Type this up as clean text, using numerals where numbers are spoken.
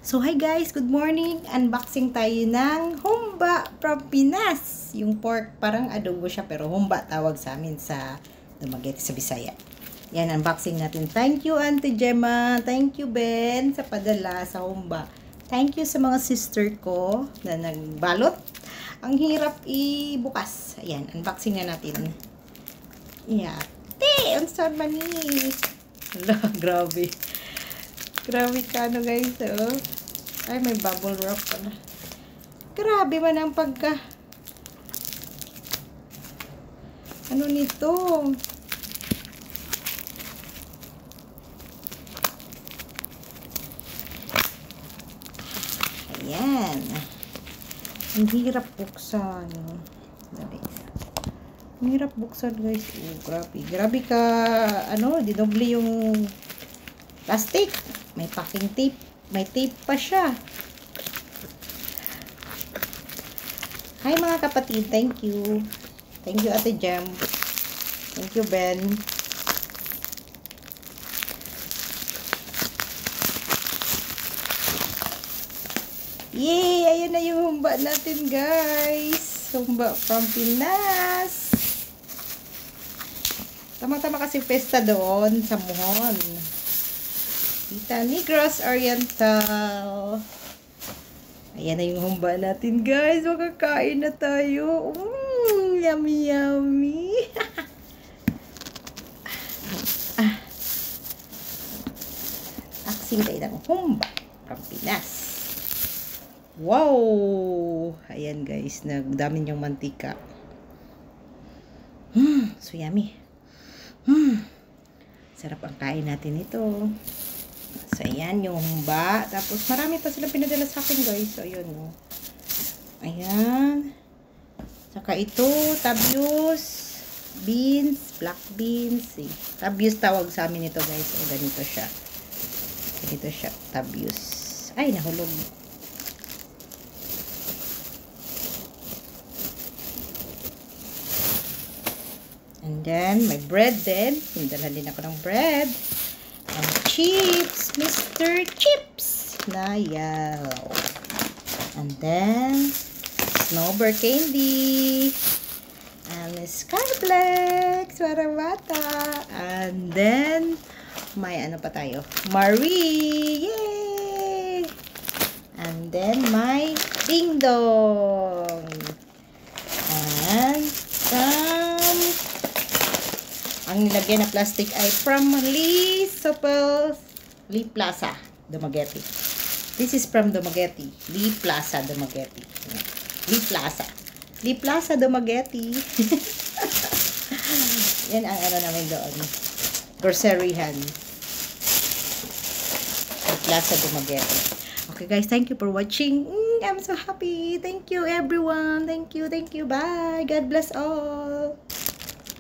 So, hi guys, good morning. Unboxing tayo ng humba from Pinas. Yung pork, parang adobo siya, pero humba tawag sa amin sa Dumaguete, sa Bisaya. Yan, unboxing natin. Thank you, Auntie Gemma. Thank you, Ben, sa padala sa humba. Thank you sa mga sister ko na nagbalot. Ang hirap ibukas. Ayan, unboxing na natin. Yate! Ang saan man ni? Hala, grabe. Grabe ka, ano guys, oh. Ay, may bubble wrap pala. Grabe man ang pagka... Ano nito? Ayan. Ang hirap buksan. Dali. Ang hirap buksan, guys. Oh, grabe. Grabe ka, ano, dinoble yung plastic. May packing tape. May tape pa siya. Hi mga kapatid. Thank you. Thank you, Ate Jem. Thank you, Ben. Yay! Ayan na yung humba natin, guys. Humba from Pinas. Tama-tama kasi pesta doon sa Muhon. Tita Negros Oriental. Ayan na yung humba natin, guys. Makakain na tayo. Yummy, yummy. Aksing tayo ng humba from Pinas. Wow! Ayan, guys. Nagdami niyong mantika. So yummy. Sarap ang kain natin ito. So, ayan yung humba. Tapos, marami pa silang pinadala sa akin, guys. So, ayun, no. Ayan. Saka ito, tabios, beans, black beans. Eh. Tabios tawag sa amin ito, guys. O, ganito siya. Ganito siya, tabios. Ay, nahulog. And then, may bread din. Pinadala din ako ng bread. And chips, Mr. Chips na yellow. And then, snowbird candy. And Skyflex, para bata. And then, may ano pa tayo? Marie! Yay! And then, may ding dong. And ang nilagyan na plastic ay from Lee Plaza, Dumaguete. This is from Dumaguete. Lee Plaza, Dumaguete. Lee Plaza. Lee Plaza, Dumaguete. Yan ang ano namin doon. Groceryhan. Lee Plaza, Dumaguete. Okay guys, thank you for watching. I'm so happy. Thank you everyone. Thank you. Bye. God bless all.